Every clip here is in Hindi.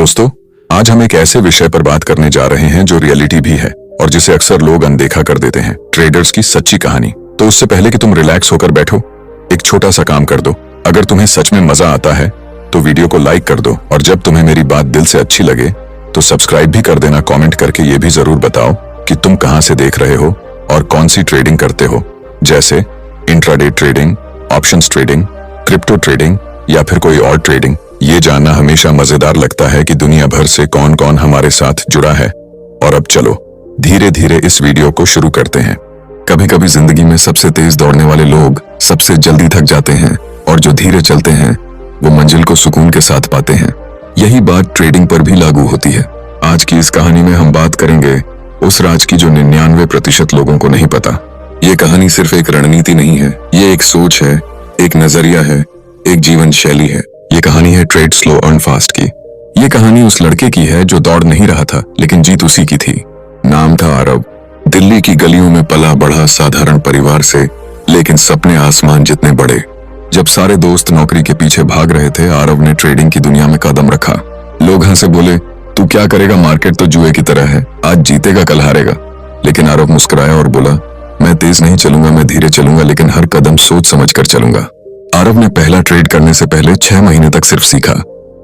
दोस्तों, आज हम एक ऐसे विषय पर बात करने जा रहे हैं जो रियलिटी भी है और जिसे अक्सर लोग अनदेखा कर देते हैं, ट्रेडर्स की सच्ची कहानी। तो उससे पहले कि तुम रिलैक्स होकर बैठो, एक छोटा सा काम कर दो। अगर तुम्हें सच में मजा आता है तो वीडियो को लाइक कर दो, और जब तुम्हें मेरी बात दिल से अच्छी लगे तो सब्सक्राइब भी कर देना। कमेंट करके ये भी जरूर बताओ कि तुम कहां से देख रहे हो और कौन सी ट्रेडिंग करते हो, जैसे intraday trading, options trading, crypto trading या फिर कोई और ट्रेडिंग। ये जानना हमेशा मजेदार लगता है कि दुनिया भर से कौन कौन हमारे साथ जुड़ा है। और अब चलो धीरे धीरे इस वीडियो को शुरू करते हैं। कभी कभी जिंदगी में सबसे तेज दौड़ने वाले लोग सबसे जल्दी थक जाते हैं, और जो धीरे चलते हैं वो मंजिल को सुकून के साथ पाते हैं। यही बात ट्रेडिंग पर भी लागू होती है। आज की इस कहानी में हम बात करेंगे उस राज की जो 99% लोगों को नहीं पता। ये कहानी सिर्फ एक रणनीति नहीं है, ये एक सोच है, एक नजरिया है, एक जीवन शैली है। ये कहानी है ट्रेड स्लो अर्न फास्ट की। ये कहानी उस लड़के की है जो दौड़ नहीं रहा था, लेकिन जीत उसी की थी। नाम था आरव। दिल्ली की गलियों में पला बढ़ा साधारण परिवार से, लेकिन सपने आसमान जितने बड़े। जब सारे दोस्त नौकरी के पीछे भाग रहे थे, आरव ने ट्रेडिंग की दुनिया में कदम रखा। लोग हंसे बोले, तू क्या करेगा, मार्केट तो जुए की तरह है, आज जीतेगा कल हारेगा। लेकिन आरव मुस्कुराया और बोला, मैं तेज नहीं चलूंगा, मैं धीरे चलूंगा, लेकिन हर कदम सोच समझ कर चलूंगा। आरव ने पहला ट्रेड करने से पहले 6 महीने तक सिर्फ सीखा।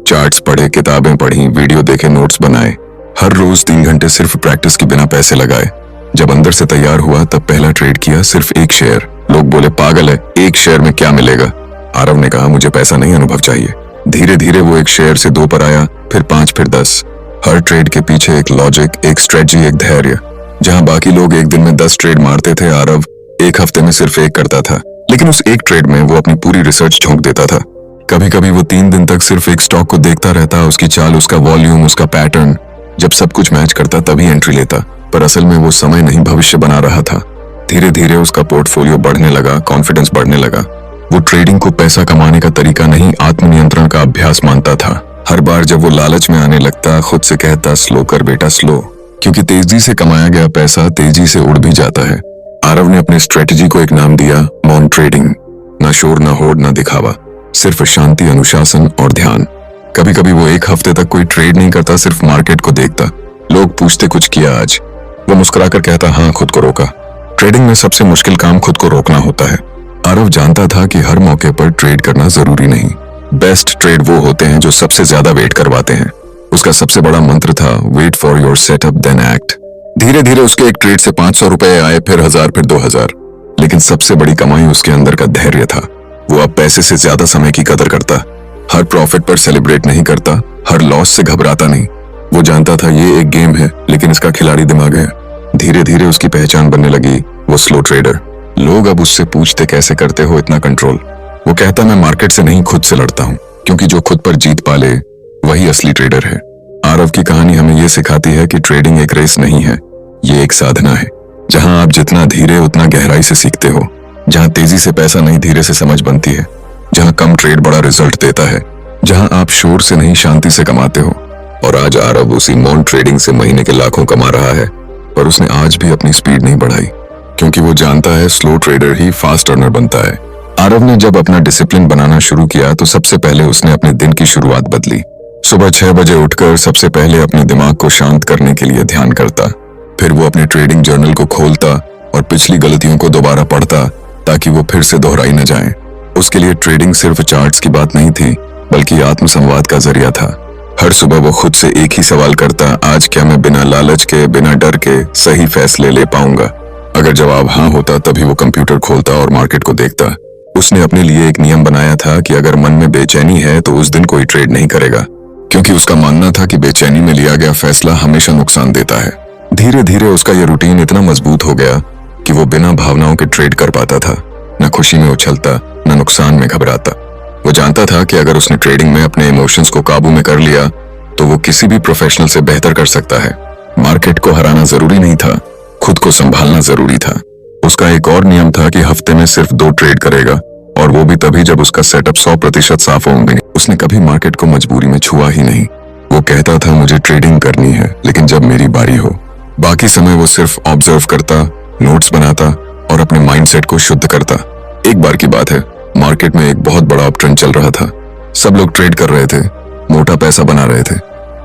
चार्ट्स पढ़े, किताबें पढ़ी, वीडियो देखे, नोट्स बनाए। हर रोज 3 घंटे सिर्फ प्रैक्टिस के बिना पैसे लगाए। जब अंदर से तैयार हुआ तब पहला ट्रेड किया, सिर्फ 1 शेयर। लोग बोले, पागल है, 1 शेयर में क्या मिलेगा। आरव ने कहा, मुझे पैसा नहीं, अनुभव चाहिए। धीरे धीरे वो 1 शेयर से 2 पर आया, फिर 5, फिर 10। हर ट्रेड के पीछे एक लॉजिक, एक स्ट्रेटजी, एक धैर्य। जहां बाकी लोग एक दिन में 10 ट्रेड मारते थे, आरव 1 हफ्ते में सिर्फ 1 करता था। लेकिन उस 1 ट्रेड में वो अपनी पूरी रिसर्च झोंक देता था। कभी कभी वो 3 दिन तक सिर्फ एक स्टॉक को देखता रहता, उसकी चाल, उसका वॉल्यूम, उसका पैटर्न। जब सब कुछ मैच करता तभी एंट्री लेता, पर असल में वो समय नहीं भविष्य बना रहा था। धीरे धीरे उसका पोर्टफोलियो बढ़ने लगा, कॉन्फिडेंस बढ़ने लगा। वो ट्रेडिंग को पैसा कमाने का तरीका नहीं, आत्मनियंत्रण का अभ्यास मानता था। हर बार जब वो लालच में आने लगता, खुद से कहता, स्लो कर बेटा, स्लो, क्योंकि तेजी से कमाया गया पैसा तेजी से उड़ भी जाता है। आरव ने अपनी स्ट्रेटजी को एक नाम दिया, मौन ट्रेडिंग। ना शोर, ना होड़, ना दिखावा, सिर्फ शांति, अनुशासन और ध्यान। कभी कभी वो 1 हफ्ते तक कोई ट्रेड नहीं करता, सिर्फ मार्केट को देखता। लोग पूछते, कुछ किया आज? वो मुस्कुराकर कहता, हाँ, खुद को रोका। ट्रेडिंग में सबसे मुश्किल काम खुद को रोकना होता है। आरव जानता था कि हर मौके पर ट्रेड करना जरूरी नहीं। बेस्ट ट्रेड वो होते हैं जो सबसे ज्यादा वेट करवाते हैं। उसका सबसे बड़ा मंत्र था, wait for your setup then act. धीरे धीरे उसके एक ट्रेड से 500 रुपए आए, फिर 1000, फिर 2000। लेकिन सबसे बड़ी कमाई उसके अंदर का धैर्य था। वो अब पैसे से ज्यादा समय की कदर करता। हर प्रॉफिट पर सेलिब्रेट नहीं करता, हर लॉस से घबराता नहीं। वो जानता था ये एक गेम है, लेकिन इसका खिलाड़ी दिमाग है। धीरे धीरे उसकी पहचान बनने लगी, वो स्लो ट्रेडर। लोग अब उससे पूछते, कैसे करते हो इतना कंट्रोल? वो कहता, मैं मार्केट से नहीं, खुद से लड़ता हूँ, क्योंकि जो खुद पर जीत पाले वही असली ट्रेडर है। आरव की कहानी हमें ये सिखाती है कि ट्रेडिंग एक रेस नहीं है, ये एक साधना है। जहां आप जितना धीरे उतना गहराई से सीखते हो, जहां तेजी से पैसा नहीं, धीरे से समझ बनती है, जहां कम ट्रेड बड़ा रिजल्ट देता है, जहां आप शोर से नहीं शांति से कमाते हो। और आज आरव उसी मौन ट्रेडिंग से महीने के लाखों कमा रहा है, पर उसने आज भी अपनी स्पीड नहीं बढ़ाई, क्योंकि वो जानता है स्लो ट्रेडर ही फास्ट अर्नर बनता है। आरव ने जब अपना डिसिप्लिन बनाना शुरू किया तो सबसे पहले उसने अपने दिन की शुरुआत बदली। सुबह 6 बजे उठकर सबसे पहले अपने दिमाग को शांत करने के लिए ध्यान करता। फिर वो अपने ट्रेडिंग जर्नल को खोलता और पिछली गलतियों को दोबारा पढ़ता, ताकि वो फिर से दोहराई न जाएं। उसके लिए ट्रेडिंग सिर्फ चार्ट्स की बात नहीं थी, बल्कि आत्मसंवाद का जरिया था। हर सुबह वो खुद से एक ही सवाल करता, आज क्या मैं बिना लालच के, बिना डर के सही फैसले ले पाऊंगा? अगर जवाब हाँ होता तभी वो कंप्यूटर खोलता और मार्केट को देखता। उसने अपने लिए एक नियम बनाया था कि अगर मन में बेचैनी है तो उस दिन कोई ट्रेड नहीं करेगा, क्योंकि उसका मानना था कि बेचैनी में लिया गया फैसला हमेशा नुकसान देता है। धीरे धीरे उसका यह रूटीन इतना मजबूत हो गया कि वो बिना भावनाओं के ट्रेड कर पाता था। न खुशी में उछलता, न नुकसान में घबराता। वो जानता था कि अगर उसने ट्रेडिंग में अपने इमोशंस को काबू में कर लिया तो वो किसी भी प्रोफेशनल से बेहतर कर सकता है। मार्केट को हराना जरूरी नहीं था, खुद को संभालना जरूरी था। उसका एक और नियम था कि हफ्ते में सिर्फ 2 ट्रेड करेगा, और वो भी तभी जब उसका सेटअप 100% साफ होंगे। उसने कभी मार्केट को मजबूरी में छुआ ही नहीं। वो कहता था, मुझे ट्रेडिंग करनी है, लेकिन जब मेरी बारी हो। बाकी समय वो सिर्फ ऑब्जर्व करता, नोट्स बनाता और अपने माइंडसेट को शुद्ध करता। एक बार की बात है, मार्केट में एक बहुत बड़ा अपट्रेंड चल रहा था। सब लोग ट्रेड कर रहे थे, मोटा पैसा बना रहे थे।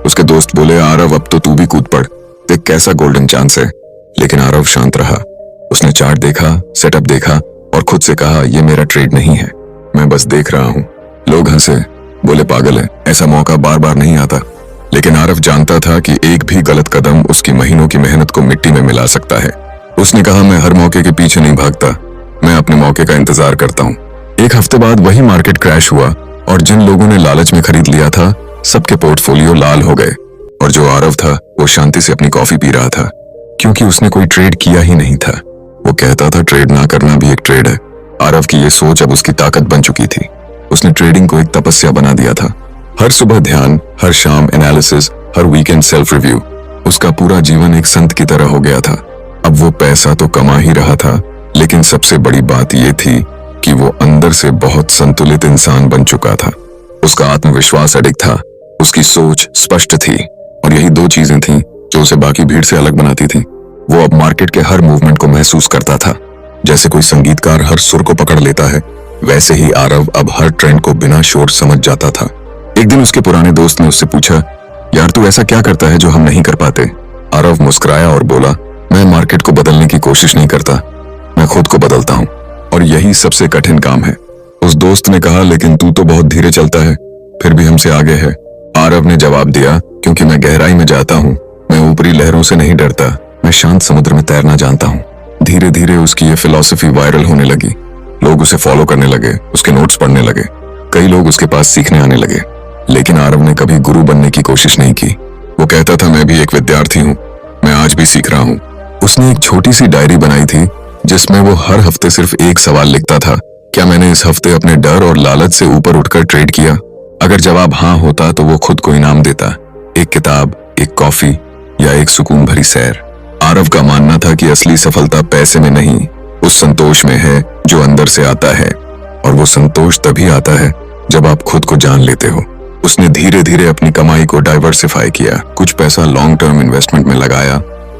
उसके दोस्त बोले, आरव अब तो तू भी कूद पड़, देख कैसा गोल्डन चांस है। लेकिन आरव शांत रहा। उसने चार्ट देखा, सेटअप देखा और खुद से कहा, यह मेरा ट्रेड नहीं है, मैं बस देख रहा हूं। लोग हंसे, बोले पागल है, ऐसा मौका बार बार नहीं आता। लेकिन आरव जानता था कि एक भी गलत कदम उसकी महीनों की मेहनत को मिट्टी में मिला सकता है। उसने कहा, मैं हर मौके के पीछे नहीं भागता, मैं अपने मौके का इंतजार करता हूँ। एक हफ्ते बाद वही मार्केट क्रैश हुआ और जिन लोगों ने लालच में खरीद लिया था सबके पोर्टफोलियो लाल हो गए और जो आरव था वो शांति से अपनी कॉफी पी रहा था, क्योंकि उसने कोई ट्रेड किया ही नहीं था। वो कहता था ट्रेड ना करना भी एक ट्रेड है। आरव की ये सोच अब उसकी ताकत बन चुकी थी। उसने ट्रेडिंग को एक तपस्या बना दिया था। हर सुबह ध्यान, हर शाम एनालिसिस, हर वीकेंड सेल्फ रिव्यू। उसका पूरा जीवन एक संत की तरह हो गया था। अब वो पैसा तो कमा ही रहा था, लेकिन सबसे बड़ी बात ये थी कि वो अंदर से बहुत संतुलित इंसान बन चुका था। उसका आत्मविश्वास अडिग था, उसकी सोच स्पष्ट थी और यही दो चीजें थीं जो उसे बाकी भीड़ से अलग बनाती थी। वो अब मार्केट के हर मूवमेंट को महसूस करता था। जैसे कोई संगीतकार हर सुर को पकड़ लेता है, वैसे ही आरव अब हर ट्रेंड को बिना शोर समझ जाता था। एक दिन उसके पुराने दोस्त ने उससे पूछा, यार तू ऐसा क्या करता है जो हम नहीं कर पाते? आरव मुस्कुराया और बोला, मैं मार्केट को बदलने की कोशिश नहीं करता, मैं खुद को बदलता हूँ और यही सबसे कठिन काम है। उस दोस्त ने कहा, लेकिन तू तो बहुत धीरे चलता है, फिर भी हमसे आगे है। आरव ने जवाब दिया, क्योंकि मैं गहराई में जाता हूँ, मैं ऊपरी लहरों से नहीं डरता, मैं शांत समुद्र में तैरना जानता हूँ। धीरे धीरे उसकी ये फिलॉसफी वायरल होने लगी। लोग उसे फॉलो करने लगे, उसके नोट्स पढ़ने लगे, कई लोग उसके पास सीखने आने लगे। लेकिन आरव ने कभी गुरु बनने की कोशिश नहीं की। वो कहता था, मैं भी एक विद्यार्थी हूँ, मैं आज भी सीख रहा हूँ। उसने एक छोटी सी डायरी बनाई थी जिसमें वो हर हफ्ते सिर्फ एक सवाल लिखता था, क्या मैंने इस हफ्ते अपने डर और लालच से ऊपर उठकर ट्रेड किया? अगर जवाब हाँ होता तो वो खुद को इनाम देता, एक किताब, एक कॉफी या एक सुकून भरी सैर। आरव का मानना था कि असली सफलता पैसे में नहीं, उस संतोष में है जो अंदर से आता है, और वो संतोष तभी आता है जब आप खुद को जान लेते हो। उसने धीरे धीरे अपनी कमाई को डाइवर्सिफाई किया। कुछ पैसा लॉन्ग टर्म इन्वेस्टमेंट में लगाया,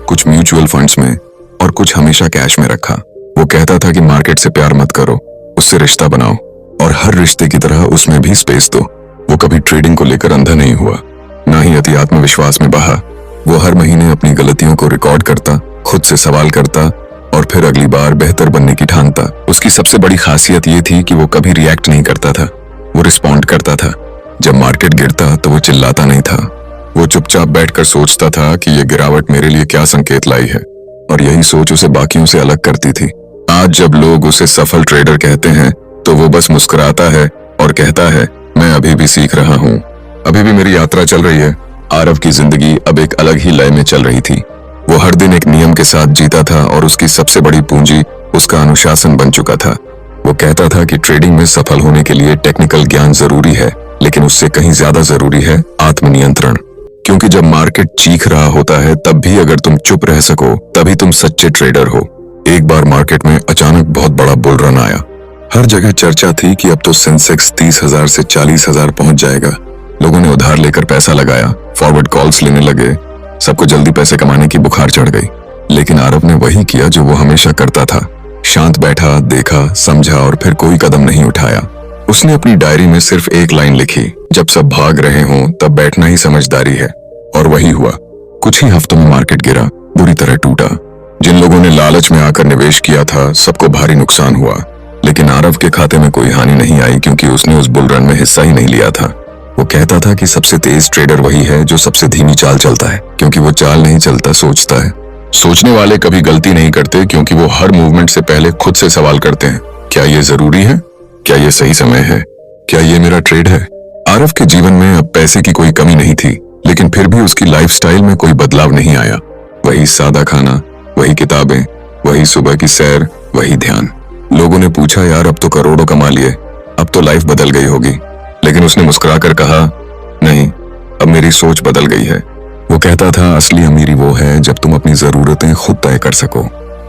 कुछ म्यूचुअल फंड्स में और कुछ हमेशा कैश में रखा। वो कहता था कि मार्केट से प्यार मत करो, उससे रिश्ता बनाओ और हर रिश्ते की तरह उसमें भी स्पेस दो। वो कभी ट्रेडिंग को लेकर अंधा नहीं हुआ, ना ही अति आत्मविश्वास में बहा। वो हर महीने अपनी गलतियों को रिकॉर्ड करता, खुद से सवाल करता और फिर अगली बार बेहतर बनने की ठानता। उसकी सबसे बड़ी खासियत ये थी कि वो कभी रिएक्ट नहीं करता था, वो रिस्पॉन्ड करता था। जब मार्केट गिरता तो वो चिल्लाता नहीं था, वो चुपचाप बैठकर सोचता था कि ये गिरावट मेरे लिए क्या संकेत लाई है, और यही सोच उसे बाकियों से अलग करती थी। आज जब लोग उसे सफल ट्रेडर कहते हैं तो वो बस मुस्कुराता है और कहता है, मैं अभी भी सीख रहा हूँ, अभी भी मेरी यात्रा चल रही है। आरव की जिंदगी अब एक अलग ही लय में चल रही थी। वो हर दिन एक नियम के साथ जीता था और उसकी सबसे बड़ी पूंजी उसका अनुशासन बन चुका था। वो कहता था कि ट्रेडिंग में सफल होने के लिए टेक्निकल ज्ञान जरूरी है, लेकिन उससे कहीं ज्यादा जरूरी है आत्मनियंत्रण। क्योंकि जब मार्केट चीख रहा होता है तब भी अगर तुम चुप रह सको तभी तुम सच्चे ट्रेडर हो। एक बार मार्केट में अचानक बहुत बड़ा बुल रन आया। हर जगह चर्चा थी कि अब तो सेंसेक्स 30,000 से 40,000 पहुंच जाएगा। लोगों ने उधार लेकर पैसा लगाया, फॉरवर्ड कॉल्स लेने लगे, सबको जल्दी पैसे कमाने की बुखार चढ़ गई। लेकिन आरव ने वही किया जो वो हमेशा करता था, शांत बैठा, देखा, समझा और फिर कोई कदम नहीं उठाया। उसने अपनी डायरी में सिर्फ एक लाइन लिखी, जब सब भाग रहे हों तब बैठना ही समझदारी है। और वही हुआ। कुछ ही हफ्तों में मार्केट गिरा, बुरी तरह टूटा। जिन लोगों ने लालच में आकर निवेश किया था सबको भारी नुकसान हुआ, लेकिन आरव के खाते में कोई हानि नहीं आई क्योंकि उसने उस बुल रन में हिस्सा ही नहीं लिया था। वो कहता था कि सबसे तेज ट्रेडर वही है जो सबसे धीमी चाल चलता है, क्योंकि वो चाल नहीं चलता, सोचता है। सोचने वाले कभी गलती नहीं करते क्योंकि वो हर मूवमेंट से पहले खुद से सवाल करते हैं, क्या ये जरूरी है? क्या ये सही समय है? क्या ये मेरा ट्रेड है? आरव के जीवन में अब पैसे की कोई कमी नहीं थी, लेकिन फिर भी उसकी लाइफस्टाइल में कोई बदलाव नहीं आया। वही सादा खाना, वही किताबें, वही सुबह की सैर, वही ध्यान। लोगों ने पूछा, यार अब तो करोड़ों कमा लिए, अब तो लाइफ बदल गई होगी। लेकिन उसने मुस्कुराकर कहा, नहीं, अब मेरी सोच बदल गई है। वो कहता था, असली अमीरी वो है जब तुम अपनी जरूरतें खुद तय कर सको,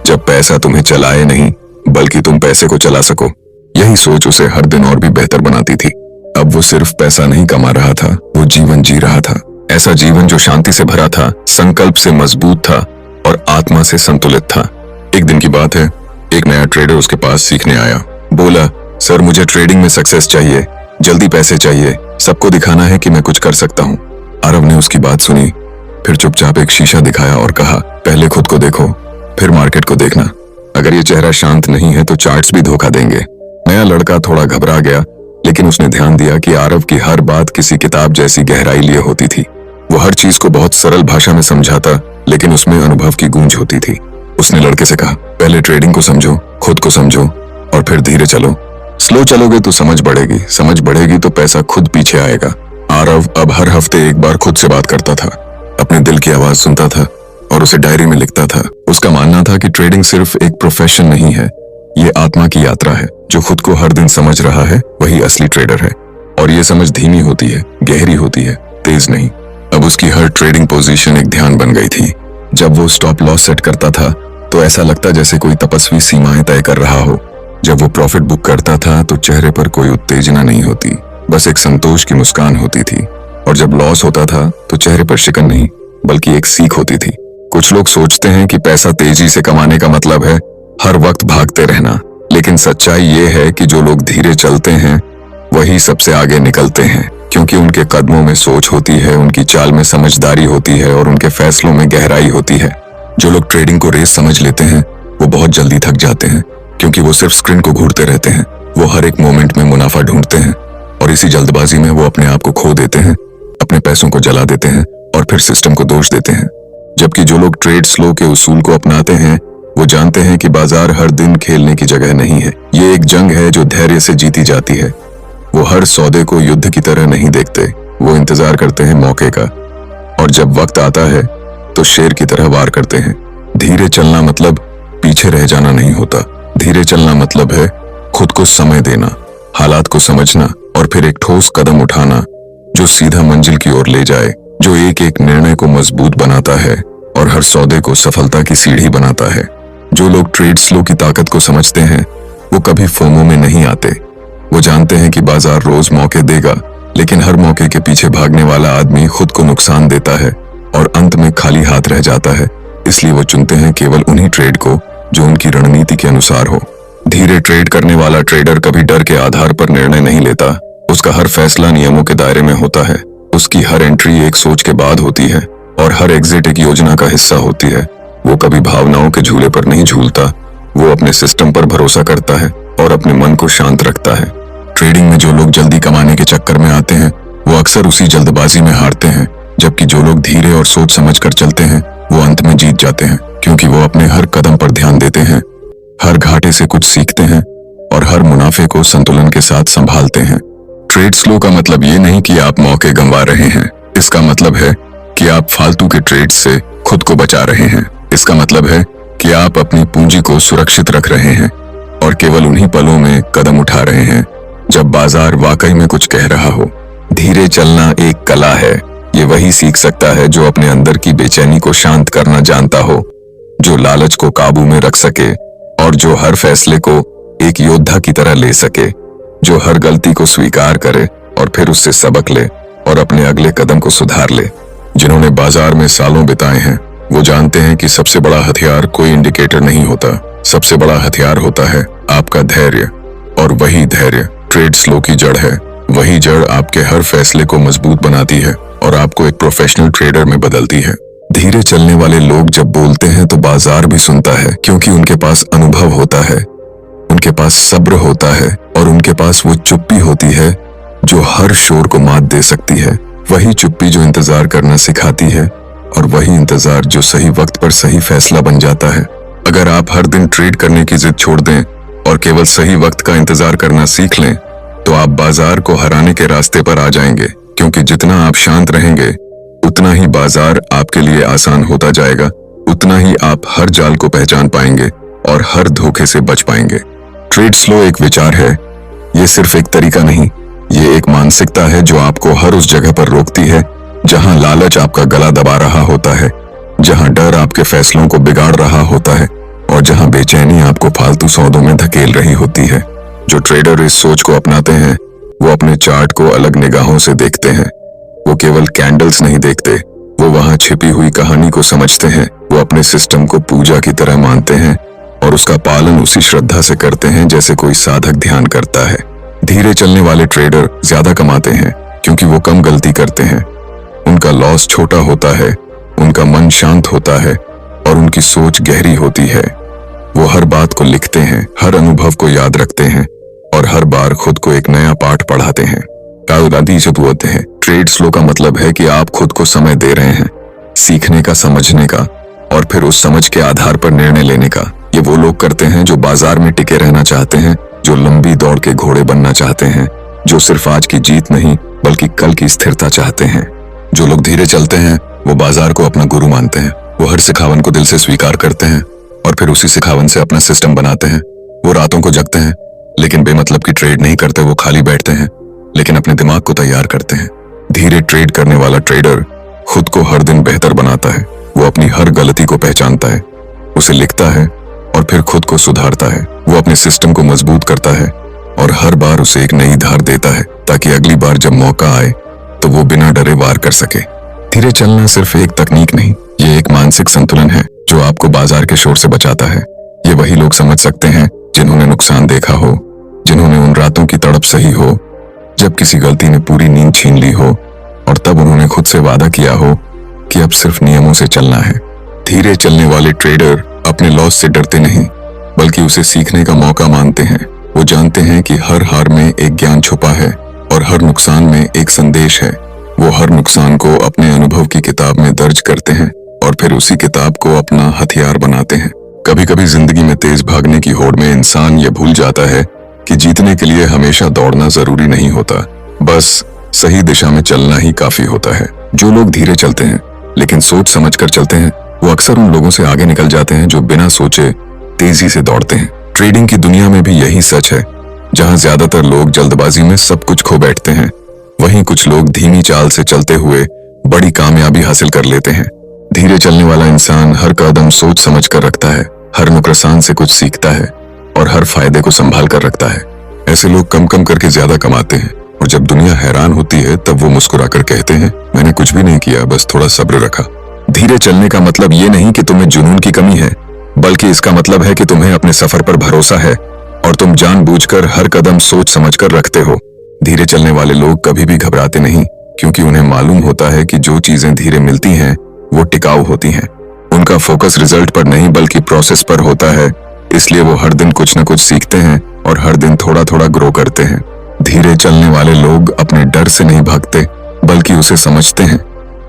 जब पैसा तुम्हें चलाए नहीं बल्कि तुम पैसे को चला सको। यही सोच उसे हर दिन और भी बेहतर बनाती थी। अब वो सिर्फ पैसा नहीं कमा रहा था, वो जीवन जी रहा था। ऐसा जीवन जो शांति से भरा था, संकल्प से मजबूत था और आत्मा से संतुलित था। एक दिन की बात है, एक नया ट्रेडर उसके पास सीखने आया। बोला, सर मुझे ट्रेडिंग में सक्सेस चाहिए, जल्दी पैसे चाहिए, सबको दिखाना है कि मैं कुछ कर सकता हूँ। आरव ने उसकी बात सुनी, फिर चुपचाप एक शीशा दिखाया और कहा, पहले खुद को देखो, फिर मार्केट को देखना। अगर ये चेहरा शांत नहीं है तो चार्ट्स भी धोखा देंगे। नया लड़का थोड़ा घबरा गया, लेकिन उसने ध्यान दिया कि आरव की हर बात किसी किताब जैसी गहराई लिए होती थी। वो हर चीज को बहुत सरल भाषा में समझाता, लेकिन उसमें अनुभव की गूंज होती थी। उसने लड़के से कहा, पहले ट्रेडिंग को समझो, खुद को समझो, और फिर धीरे चलो। स्लो चलोगे तो समझ बढ़ेगी तो पैसा खुद पीछे आएगा। आरव अब हर हफ्ते एक बार खुद से बात करता था, अपने दिल की आवाज सुनता था और उसे डायरी में लिखता था। उसका मानना था कि ट्रेडिंग सिर्फ एक प्रोफेशन नहीं है, ये आत्मा की यात्रा है। जो खुद को हर दिन समझ रहा है वही असली ट्रेडर है। और ये समझ धीमी होती है, गहरी होती है, तेज नहीं। अब उसकी हर ट्रेडिंग पोजीशन एक ध्यान बन गई थी। जब वो स्टॉप लॉस सेट करता था तो ऐसा लगता जैसे कोई तपस्वी सीमाएं तय कर रहा हो। जब वो प्रॉफिट बुक करता था तो चेहरे पर कोई उत्तेजना नहीं होती, बस एक संतोष की मुस्कान होती थी। और जब लॉस होता था तो चेहरे पर शिकन नहीं, बल्कि एक सीख होती थी। कुछ लोग सोचते हैं कि पैसा तेजी से कमाने का मतलब है हर वक्त भागते रहना, लेकिन सच्चाई ये है कि जो लोग धीरे चलते हैं वही सबसे आगे निकलते हैं, क्योंकि उनके कदमों में सोच होती है, उनकी चाल में समझदारी होती है और उनके फैसलों में गहराई होती है। जो लोग ट्रेडिंग को रेस समझ लेते हैं वो बहुत जल्दी थक जाते हैं, क्योंकि वो सिर्फ स्क्रीन को घूरते रहते हैं। वो हर एक मोमेंट में मुनाफा ढूंढते हैं और इसी जल्दबाजी में वो अपने आप को खो देते हैं, अपने पैसों को जला देते हैं और फिर सिस्टम को दोष देते हैं। जबकि जो लोग ट्रेड स्लो के उसूल को अपनाते हैं वो जानते हैं कि बाजार हर दिन खेलने की जगह नहीं है, ये एक जंग है जो धैर्य से जीती जाती है। वो हर सौदे को युद्ध की तरह नहीं देखते, वो इंतजार करते हैं मौके का, और जब वक्त आता है तो शेर की तरह वार करते हैं। धीरे चलना मतलब पीछे रह जाना नहीं होता। धीरे चलना मतलब है खुद को समय देना, हालात को समझना और फिर एक ठोस कदम उठाना जो सीधा मंजिल की ओर ले जाए, जो एक एक निर्णय को मजबूत बनाता है और हर सौदे को सफलता की सीढ़ी बनाता है। जो लोग ट्रेड स्लो की ताकत को समझते हैं वो कभी फोमो में नहीं आते। वो जानते हैं कि बाजार रोज मौके देगा, लेकिन हर मौके के पीछे भागने वाला आदमी खुद को नुकसान देता है और अंत में खाली हाथ रह जाता है। इसलिए वो चुनते हैं केवल उन्हीं ट्रेड को जो उनकी रणनीति के अनुसार हो। धीरे ट्रेड करने वाला ट्रेडर कभी डर के आधार पर निर्णय नहीं लेता। उसका हर फैसला नियमों के दायरे में होता है। उसकी हर एंट्री एक सोच के बाद होती है और हर एग्जिट एक योजना का हिस्सा होती है। वो कभी भावनाओं के झूले पर नहीं झूलता, वो अपने सिस्टम पर भरोसा करता है और अपने मन को शांत रखता है। ट्रेडिंग में जो लोग जल्दी कमाने के चक्कर में आते हैं वो अक्सर उसी जल्दबाजी में हारते हैं, जबकि जो लोग धीरे और सोच समझ कर चलते हैं वो अंत में जीत जाते हैं, क्योंकि वो अपने हर कदम पर ध्यान देते हैं, हर घाटे से कुछ सीखते हैं और हर मुनाफे को संतुलन के साथ संभालते हैं। ट्रेड स्लो का मतलब ये नहीं कि आप मौके गंवा रहे हैं, इसका मतलब है कि आप फालतू के ट्रेड से खुद को बचा रहे हैं। इसका मतलब है कि आप अपनी पूंजी को सुरक्षित रख रहे हैं और केवल उन्हीं पलों में कदम उठा रहे हैं जब बाजार वाकई में कुछ कह रहा हो। धीरे चलना एक कला है। ये वही सीख सकता है जो अपने अंदर की बेचैनी को शांत करना जानता हो, जो लालच को काबू में रख सके और जो हर फैसले को एक योद्धा की तरह ले सके, जो हर गलती को स्वीकार करे और फिर उससे सबक ले और अपने अगले कदम को सुधार ले। जिन्होंने बाजार में सालों बिताए हैं वो जानते हैं कि सबसे बड़ा हथियार कोई इंडिकेटर नहीं होता, सबसे बड़ा हथियार होता है आपका धैर्य, और वही धैर्य ट्रेड स्लो की जड़ है। वही जड़ आपके हर फैसले को मजबूत बनाती है और आपको एक प्रोफेशनल ट्रेडर में बदलती है। धीरे चलने वाले लोग जब बोलते हैं तो बाजार भी सुनता है, क्योंकि उनके पास अनुभव होता है, उनके पास सब्र होता है और उनके पास वो चुप्पी होती है जो हर शोर को मात दे सकती है। वही चुप्पी जो इंतजार करना सिखाती है और वही इंतजार जो सही वक्त पर सही फैसला बन जाता है। अगर आप हर दिन ट्रेड करने की जिद छोड़ दें और केवल सही वक्त का इंतजार करना सीख लें तो आप बाजार को हराने के रास्ते पर आ जाएंगे, क्योंकि जितना आप शांत रहेंगे उतना ही बाजार आपके लिए आसान होता जाएगा, उतना ही आप हर जाल को पहचान पाएंगे और हर धोखे से बच पाएंगे। ट्रेड स्लो एक विचार है, ये सिर्फ एक तरीका नहीं, ये एक मानसिकता है जो आपको हर उस जगह पर रोकती है जहां लालच आपका गला दबा रहा होता है, जहां डर आपके फैसलों को बिगाड़ रहा होता है और जहां बेचैनी आपको फालतू सौदों में धकेल रही होती है। जो ट्रेडर इस सोच को अपनाते हैं वो अपने चार्ट को अलग निगाहों से देखते हैं। वो केवल कैंडल्स नहीं देखते, वो वहां छिपी हुई कहानी को समझते हैं। वो अपने सिस्टम को पूजा की तरह मानते हैं और उसका पालन उसी श्रद्धा से करते हैं जैसे कोई साधक ध्यान करता है। धीरे चलने वाले ट्रेडर ज्यादा कमाते हैं क्योंकि वो कम गलती करते हैं। उनका लॉस छोटा होता है, उनका मन शांत होता है और उनकी सोच गहरी होती है। वो हर बात को लिखते हैं, हर अनुभव को याद रखते हैं और हर बार खुद को एक नया पाठ पढ़ाते हैं। काउदादी जब होते हैं, ट्रेड स्लो का मतलब है कि आप खुद को समय दे रहे हैं सीखने का, समझने का और फिर उस समझ के आधार पर निर्णय लेने का। ये वो लोग करते हैं जो बाजार में टिके रहना चाहते हैं, जो लंबी दौड़ के घोड़े बनना चाहते हैं, जो सिर्फ आज की जीत नहीं बल्कि कल की स्थिरता चाहते हैं। जो लोग धीरे चलते हैं वो बाजार को अपना गुरु मानते हैं। वो हर सिखावन को दिल से स्वीकार करते हैं और फिर उसी सिखावन से अपना सिस्टम बनाते हैं। वो रातों को जगते हैं लेकिन बेमतलब की ट्रेड नहीं करते। वो खाली बैठते हैं लेकिन अपने दिमाग को तैयार करते हैं। धीरे ट्रेड करने वाला ट्रेडर खुद को हर दिन बेहतर बनाता है। वो अपनी हर गलती को पहचानता है, उसे लिखता है और फिर खुद को सुधारता है। वो अपने सिस्टम को मजबूत करता है और हर बार उसे एक नई धार देता है ताकि अगली बार जब मौका आए तो वो बिना डरे वार कर सके। धीरे चलना सिर्फ एक तकनीक नहीं, ये एक मानसिक संतुलन है जो आपको बाजार के शोर से बचाता है। ये वही लोग समझ सकते हैं जिन्होंने नुकसान देखा हो, जिन्होंने उन रातों की तड़प सही हो जब किसी गलती ने पूरी नींद छीन ली हो और तब उन्होंने खुद से वादा किया हो कि अब सिर्फ नियमों से चलना है। धीरे चलने वाले ट्रेडर अपने लॉस से डरते नहीं बल्कि उसे सीखने का मौका मानते हैं। वो जानते हैं कि हर हार में एक ज्ञान छुपा है और हर नुकसान में एक संदेश है। वो हर नुकसान को अपने अनुभव की किताब में दर्ज करते हैं और फिर उसी किताब को अपना हथियार बनाते हैं। कभी कभी जिंदगी में तेज भागने की होड़ में इंसान ये भूल जाता है कि जीतने के लिए हमेशा दौड़ना जरूरी नहीं होता, बस सही दिशा में चलना ही काफी होता है। जो लोग धीरे चलते हैं लेकिन सोच समझ कर चलते हैं वो अक्सर उन लोगों से आगे निकल जाते हैं जो बिना सोचे तेजी से दौड़ते हैं। ट्रेडिंग की दुनिया में भी यही सच है। जहां ज्यादातर लोग जल्दबाजी में सब कुछ खो बैठते हैं, वहीं कुछ लोग धीमी चाल से चलते हुए बड़ी कामयाबी हासिल कर लेते हैं। धीरे चलने वाला इंसान हर कदम सोच समझ कर रखता है, हर नुकसान से कुछ सीखता है और हर फायदे को संभाल कर रखता है। ऐसे लोग कम कम करके ज्यादा कमाते हैं और जब दुनिया हैरान होती है तब वो मुस्कुराकर कहते हैं, मैंने कुछ भी नहीं किया, बस थोड़ा सब्र रखा। धीरे चलने का मतलब ये नहीं कि तुम्हें जुनून की कमी है, बल्कि इसका मतलब है कि तुम्हें अपने सफर पर भरोसा है और तुम जानबूझकर हर कदम सोच समझकर रखते हो। धीरे चलने वाले लोग कभी भी घबराते नहीं क्योंकि उन्हें मालूम होता है कि जो चीजें धीरे मिलती हैं वो टिकाऊ होती हैं। उनका फोकस रिजल्ट पर नहीं बल्कि प्रोसेस पर होता है, इसलिए वो हर दिन कुछ न कुछ सीखते हैं और हर दिन थोड़ा थोड़ा ग्रो करते हैं। धीरे चलने वाले लोग अपने डर से नहीं भागते बल्कि उसे समझते हैं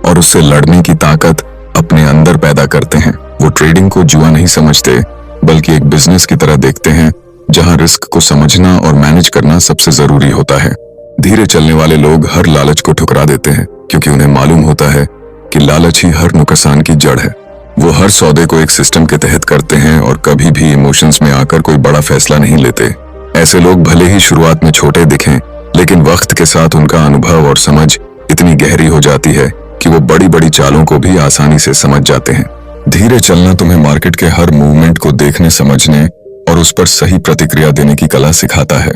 और उससे लड़ने की ताकत अपने अंदर पैदा करते हैं। वो ट्रेडिंग को जुआ नहीं समझते बल्कि एक बिजनेस की तरह देखते हैं जहां रिस्क को समझना और मैनेज करना सबसे जरूरी होता है। धीरे चलने वाले लोग हर लालच को ठुकरा देते हैं क्योंकि उन्हें मालूम होता है कि लालच ही हर नुकसान की जड़ है। वो हर सौदे को एक सिस्टम के तहत करते हैं और कभी भी इमोशंस में आकर कोई बड़ा फैसला नहीं लेते। ऐसे लोग भले ही शुरुआत में छोटे दिखें लेकिन वक्त के साथ उनका अनुभव और समझ इतनी गहरी हो जाती है कि वो बड़ी बड़ी चालों को भी आसानी से समझ जाते हैं। धीरे चलना तुम्हें मार्केट के हर मूवमेंट को देखने, समझने और उस पर सही प्रतिक्रिया देने की कला सिखाता है।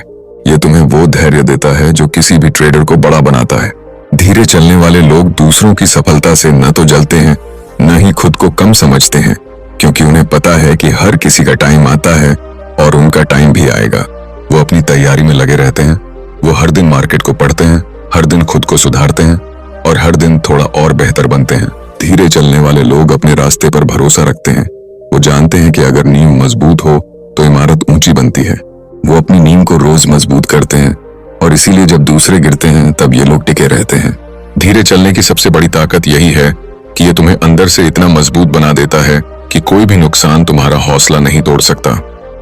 ये तुम्हें वो धैर्य देता है जो किसी भी ट्रेडर को बड़ा बनाता है। धीरे चलने वाले लोग दूसरों की सफलता से न तो जलते हैं न ही खुद को कम समझते हैं क्योंकि उन्हें पता है कि हर किसी का टाइम आता है और उनका टाइम भी आएगा। वो अपनी तैयारी में लगे रहते हैं। वो हर दिन मार्केट को पढ़ते हैं, हर दिन खुद को सुधारते हैं और हर दिन थोड़ा और बेहतर बनते हैं। धीरे चलने वाले लोग अपने रास्ते पर भरोसा रखते हैं। वो जानते हैं कि अगर नींव मजबूत हो तो इमारत ऊंची बनती है। वो अपनी नींव को रोज मजबूत करते हैं और इसीलिए जब दूसरे गिरते हैं तब ये लोग टिके रहते हैं। धीरे चलने की सबसे बड़ी ताकत यही है कि ये तुम्हें अंदर से इतना मजबूत बना देता है कि कोई भी नुकसान तुम्हारा हौसला नहीं तोड़ सकता।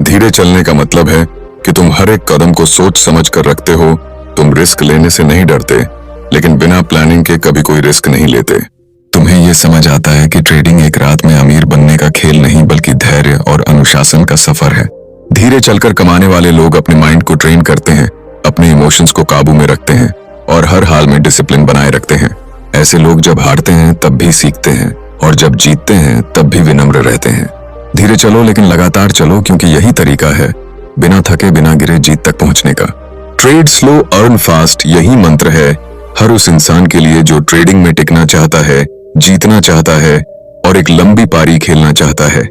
धीरे चलने का मतलब है कि तुम हर एक कदम को सोच समझ कर रखते हो। तुम रिस्क लेने से नहीं डरते लेकिन बिना प्लानिंग के कभी कोई रिस्क नहीं लेते। तुम्हें यह समझ आता है कि ट्रेडिंग एक रात में अमीर बनने का खेल नहीं बल्कि धैर्य और अनुशासन का सफर है। धीरे चलकर कमाने वाले लोग अपने माइंड को ट्रेन करते हैं, अपने इमोशंस को काबू में रखते हैं और हर हाल में डिसिप्लिन बनाए रखते हैं। ऐसे लोग जब हारते हैं तब भी सीखते हैं और जब जीतते हैं तब भी विनम्र रहते हैं। धीरे चलो लेकिन लगातार चलो क्योंकि यही तरीका है बिना थके बिना गिरे जीत तक पहुंचने का। ट्रेड स्लो अर्न फास्ट, यही मंत्र है हर उस इंसान के लिए जो ट्रेडिंग में टिकना चाहता है, जीतना चाहता है और एक लंबी पारी खेलना चाहता है।